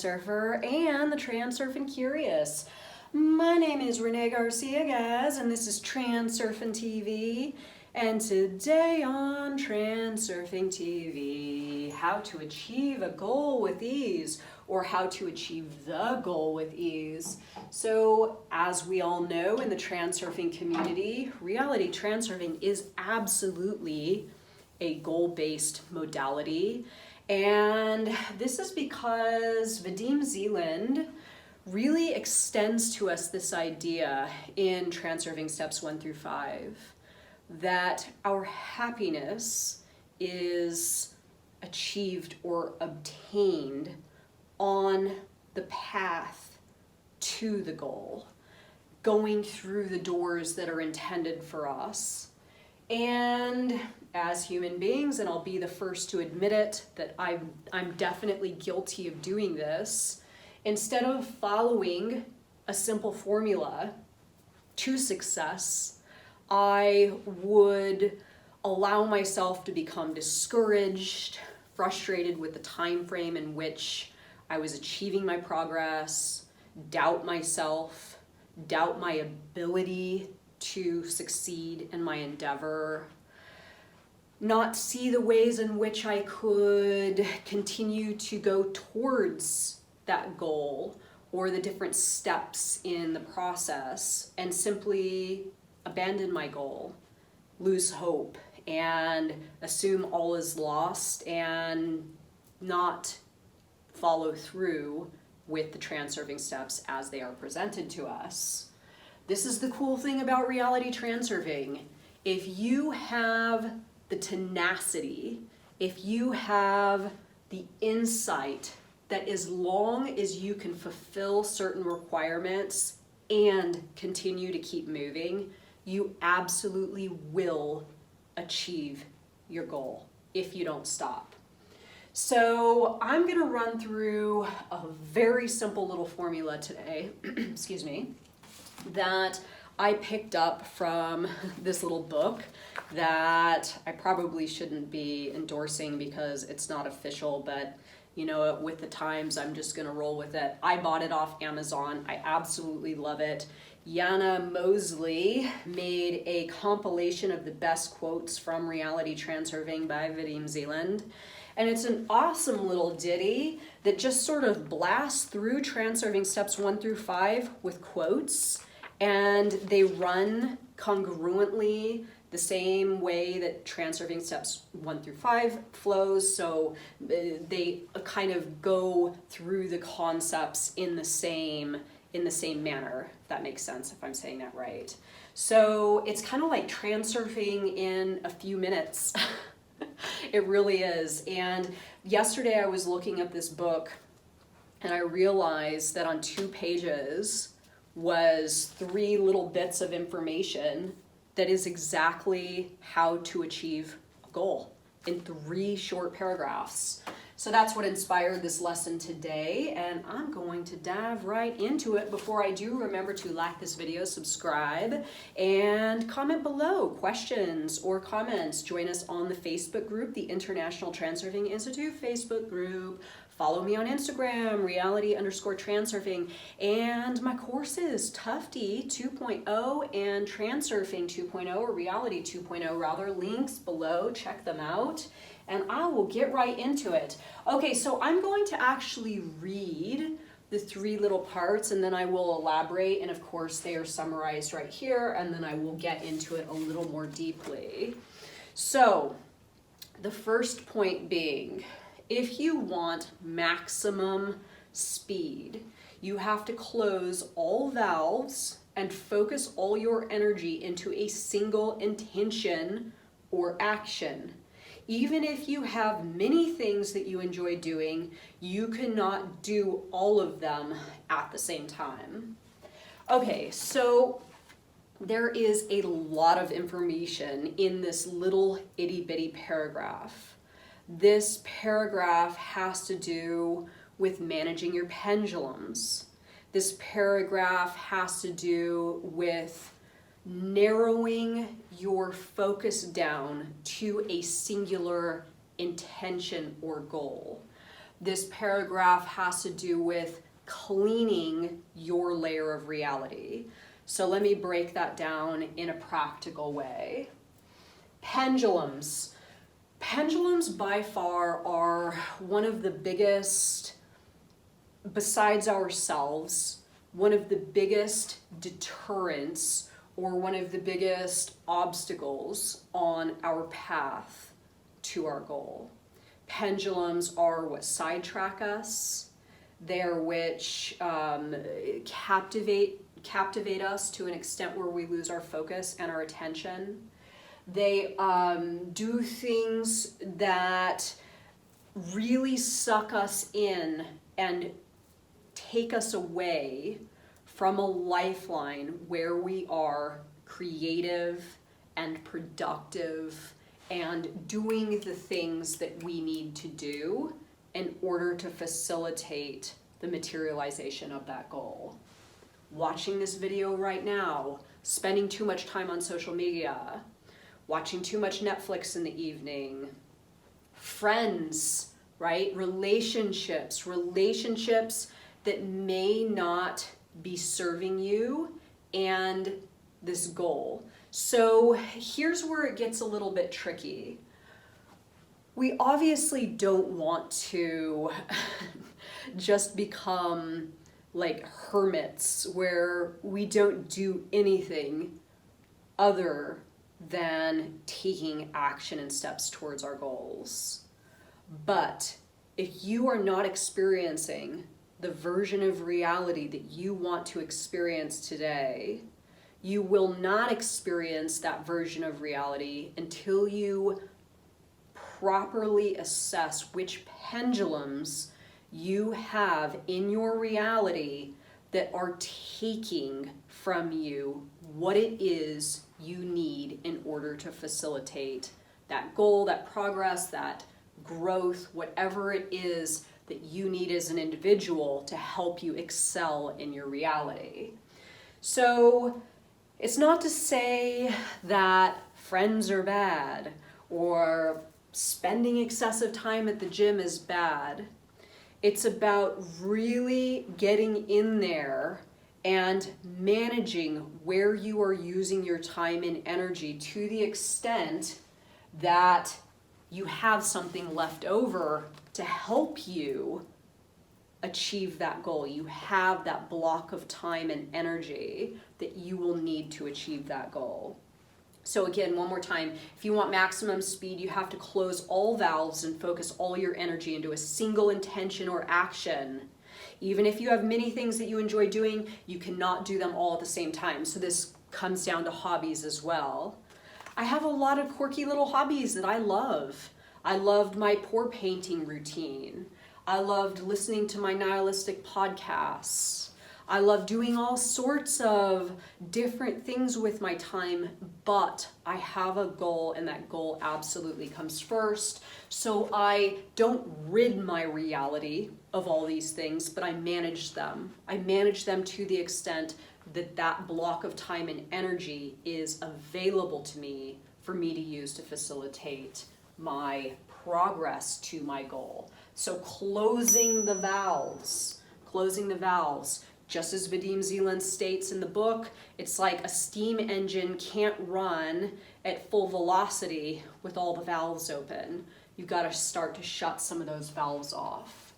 Transurfer and the Transurfing Curious. My name is Renee Garcia, guys, and this is TransurfingTV. And today on TransurfingTV, how to achieve a goal with ease, or how to achieve the goal with ease. So, as we all know in the transurfing community, reality transurfing is absolutely a goal-based modality. And this is because Vadim Zeland really extends to us this idea in Transurfing Steps 1 through 5 that our happiness is achieved or obtained on the path to the goal, going through the doors that are intended for us. And as human beings, and I'll be the first to admit it, that I'm definitely guilty of doing this, instead of following a simple formula to success, I would allow myself to become discouraged, frustrated with the time frame in which I was achieving my progress, doubt myself, doubt my ability to succeed in my endeavor, not see the ways in which I could continue to go towards that goal or the different steps in the process, and simply abandon my goal, lose hope, and assume all is lost and not follow through with the transurfing steps as they are presented to us. This is the cool thing about reality transurfing. If you have the tenacity, if you have the insight that as long as you can fulfill certain requirements and continue to keep moving, you absolutely will achieve your goal if you don't stop. So I'm gonna run through a very simple little formula today, excuse me, that I picked up from this little book that I probably shouldn't be endorsing because it's not official, but you know, with the times, I'm just gonna roll with it. I bought it off Amazon. I absolutely love it. Yana Mosley made a compilation of the best quotes from Reality Transurfing by Vadim Zeland. And it's an awesome little ditty that just sort of blasts through Transurfing Steps 1 through 5 with quotes, and they run congruently the same way that Transurfing Steps 1 through 5 flows. So they kind of go through the concepts in the same manner, if that makes sense, if I'm saying that right. So it's kind of like transurfing in a few minutes. It really is. And yesterday I was looking at this book and I realized that on 2 pages was 3 little bits of information that is exactly how to achieve a goal in 3 short paragraphs. So that's what inspired this lesson today, and I'm going to dive right into it. Before I do, remember to like this video, subscribe, and comment below questions or comments. Join us on the Facebook group, the International Transurfing Institute Facebook group. Follow me on Instagram, reality_transurfing, and my courses, Tufty 2.0 and Transurfing 2.0, or Reality 2.0 rather, links below, check them out, and I will get right into it. Okay, so I'm going to actually read the 3 little parts, and then I will elaborate, and of course they are summarized right here, and then I will get into it a little more deeply. So, the first point being, if you want maximum speed, you have to close all valves and focus all your energy into a single intention or action. Even if you have many things that you enjoy doing, you cannot do all of them at the same time. Okay, so there is a lot of information in this little itty bitty paragraph. This paragraph has to do with managing your pendulums. This paragraph has to do with narrowing your focus down to a singular intention or goal. this paragraph has to do with cleaning your layer of reality. So let me break that down in a practical way. Pendulums. Pendulums by far are one of the biggest, besides ourselves, one of the biggest deterrents or one of the biggest obstacles on our path to our goal. Pendulums are what sidetrack us. They're which captivate us to an extent where we lose our focus and our attention. They do things that really suck us in and take us away from a lifeline where we are creative and productive and doing the things that we need to do in order to facilitate the materialization of that goal. Watching this video right now, spending too much time on social media, watching too much Netflix in the evening, friends, right? Relationships that may not be serving you and this goal. So here's where it gets a little bit tricky. We obviously don't want to just become like hermits where we don't do anything other than taking action and steps towards our goals. But if you are not experiencing the version of reality that you want to experience today, you will not experience that version of reality until you properly assess which pendulums you have in your reality that are taking from you what it is you need in order to facilitate that goal, that progress, that growth, whatever it is that you need as an individual to help you excel in your reality. So it's not to say that friends are bad or spending excessive time at the gym is bad. It's about really getting in there and managing where you are using your time and energy to the extent that you have something left over to help you achieve that goal. You have that block of time and energy that you will need to achieve that goal. So again, one more time, if you want maximum speed, you have to close all valves and focus all your energy into a single intention or action. Even if you have many things that you enjoy doing, you cannot do them all at the same time. So this comes down to hobbies as well. I have a lot of quirky little hobbies that I love. I loved my pour painting routine. I loved listening to my nihilistic podcasts. I love doing all sorts of different things with my time, but I have a goal and that goal absolutely comes first. So I don't rid my reality of all these things, but I manage them. I manage them to the extent that that block of time and energy is available to me for me to use to facilitate my progress to my goal. So closing the valves. Just as Vadim Zeland states in the book, it's like a steam engine can't run at full velocity with all the valves open. You've got to start to shut some of those valves off.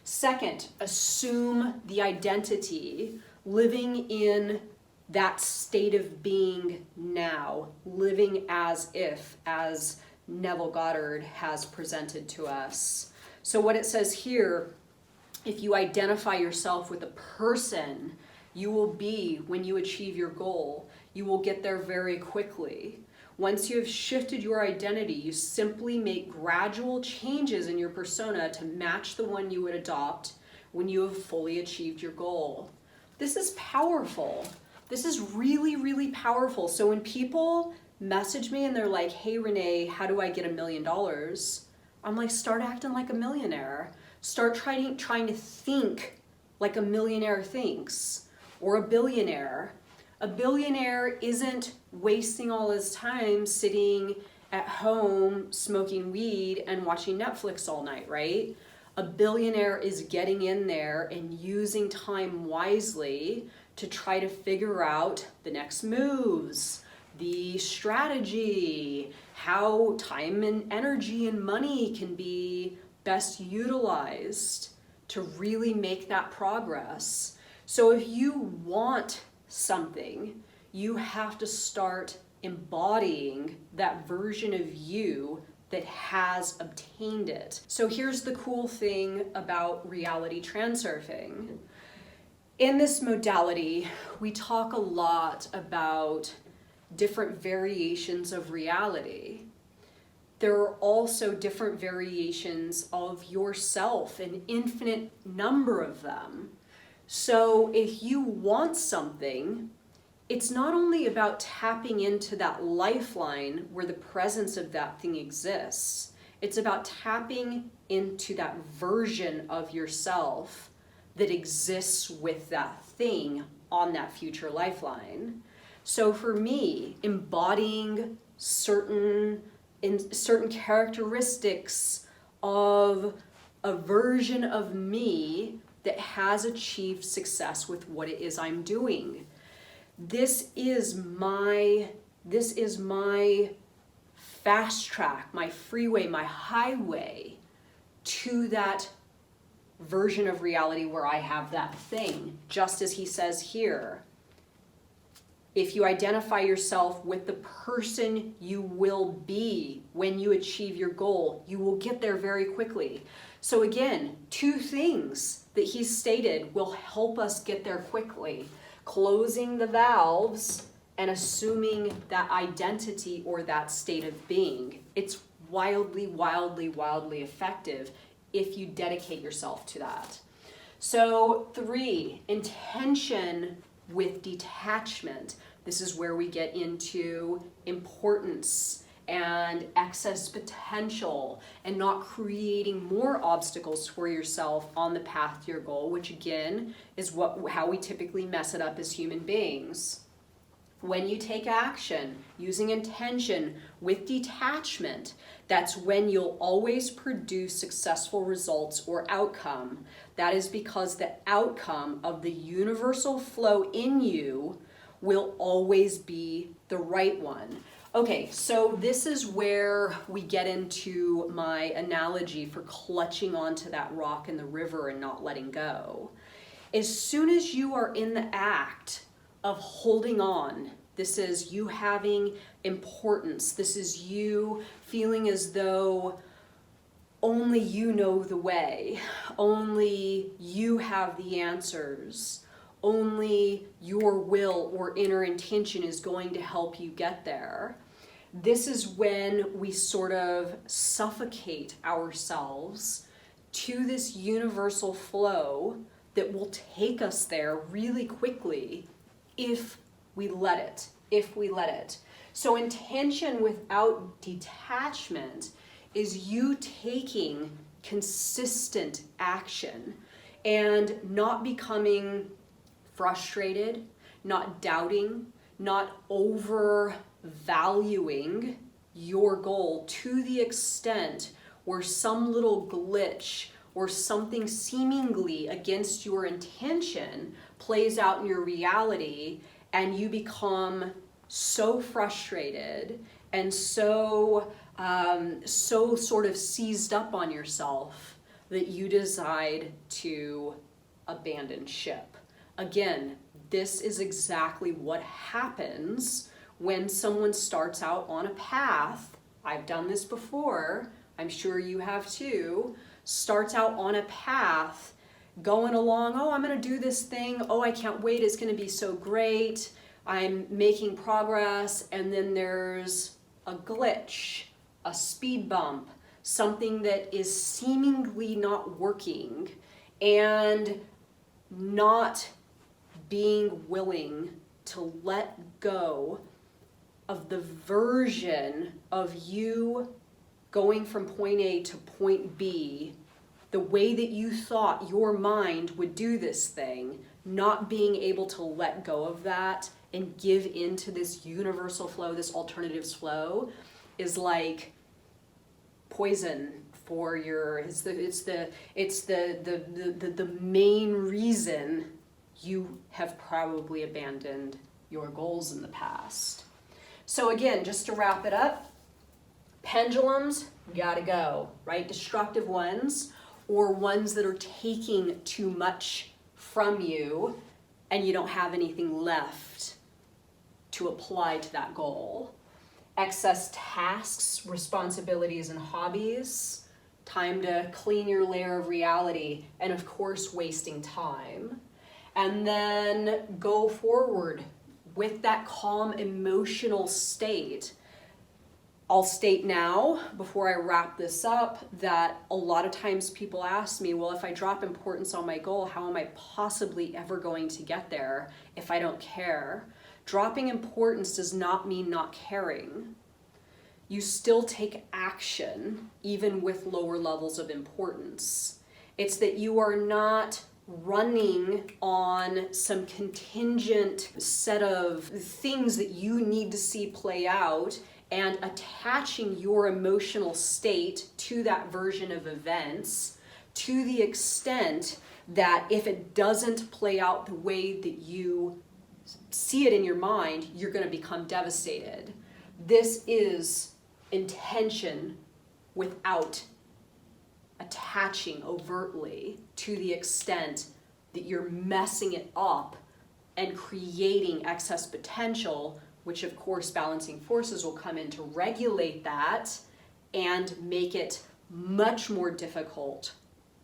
Second, assume the identity, living in that state of being now, living as if, as Neville Goddard has presented to us. So what it says here, if you identify yourself with a person you will be when you achieve your goal, you will get there very quickly. Once you have shifted your identity, you simply make gradual changes in your persona to match the one you would adopt when you have fully achieved your goal. This is powerful. This is really, really powerful. So when people message me and they're like, hey Renee, how do I get $1 million? I'm like, start acting like a millionaire. Start trying to think like a millionaire thinks, or a billionaire. A billionaire isn't wasting all his time sitting at home smoking weed and watching Netflix all night, right? A billionaire is getting in there and using time wisely to try to figure out the next moves, the strategy, how time and energy and money can be best utilized to really make that progress. So if you want something, you have to start embodying that version of you that has obtained it. So here's the cool thing about reality transurfing. In this modality, we talk a lot about different variations of reality. There are also different variations of yourself, an infinite number of them. So if you want something, it's not only about tapping into that lifeline where the presence of that thing exists. It's about tapping into that version of yourself that exists with that thing on that future lifeline. So for me, embodying certain characteristics of a version of me that has achieved success with what it is I'm doing. This is my fast track, my freeway, my highway to that version of reality where I have that thing. Just as he says here, if you identify yourself with the person you will be when you achieve your goal, you will get there very quickly. So again, two things that he's stated will help us get there quickly. Closing the valves and assuming that identity or that state of being. It's wildly, wildly, wildly effective if you dedicate yourself to that. So 3, intention with detachment. This is where we get into importance and excess potential and not creating more obstacles for yourself on the path to your goal, which again is how we typically mess it up as human beings. When you take action using intention with detachment, that's when you'll always produce successful results or outcome. That is because the outcome of the universal flow in you will always be the right one. Okay, so this is where we get into my analogy for clutching onto that rock in the river and not letting go. As soon as you are in the act of holding on, this is you having importance, this is you feeling as though only you know the way, only you have the answers, only your will or inner intention is going to help you get there. This is when we sort of suffocate ourselves to this universal flow that will take us there really quickly if we let it. So intention without detachment is you taking consistent action and not becoming frustrated, not doubting, not overvaluing your goal to the extent where some little glitch or something seemingly against your intention plays out in your reality and you become so frustrated and so sort of seized up on yourself that you decide to abandon ship. Again, this is exactly what happens when someone starts out on a path. I've done this before, I'm sure you have too. Starts out on a path, going along, oh, I'm gonna do this thing, oh, I can't wait, it's gonna be so great, I'm making progress, and then there's a glitch, a speed bump, something that is seemingly not working, and not being willing to let go of the version of you going from point A to point B, the way that you thought your mind would do this thing, not being able to let go of that and give into this universal flow, this alternatives flow, is like poison for it's the main reason you have probably abandoned your goals in the past. So again, just to wrap it up, pendulums gotta go, right? Destructive ones, or ones that are taking too much from you and you don't have anything left to apply to that goal. Excess tasks, responsibilities, and hobbies, time to clean your layer of reality, and of course, wasting time. And then go forward with that calm emotional state. I'll state now, before I wrap this up, that a lot of times people ask me, well, if I drop importance on my goal, how am I possibly ever going to get there if I don't care? Dropping importance does not mean not caring. You still take action, even with lower levels of importance. It's that you are not running on some contingent set of things that you need to see play out and attaching your emotional state to that version of events to the extent that if it doesn't play out the way that you see it in your mind, you're going to become devastated. This is intention without attaching overtly to the extent that you're messing it up and creating excess potential, which of course balancing forces will come in to regulate that and make it much more difficult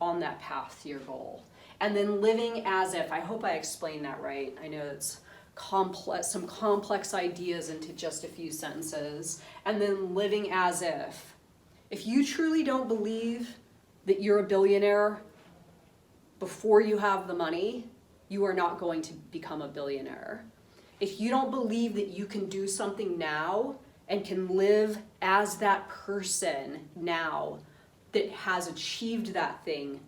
on that path to your goal. And then living as if, I hope I explained that right. I know it's complex, some complex ideas into just a few sentences. And then living as if you truly don't believe that you're a billionaire before you have the money, you are not going to become a billionaire. If you don't believe that you can do something now and can live as that person now that has achieved that thing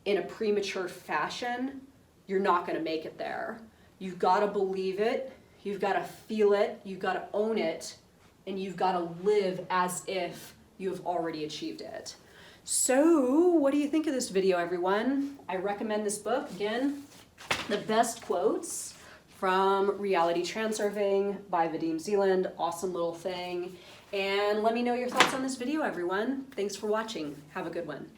in a premature fashion, you're not going to make it there. You've got to believe it, you've got to feel it, you've got to own it, and you've got to live as if you have already achieved it. So, what do you think of this video, everyone? I recommend this book. Again, the best quotes from Reality Transurfing by Vadim Zeland. Awesome little thing. And let me know your thoughts on this video, everyone. Thanks for watching. Have a good one.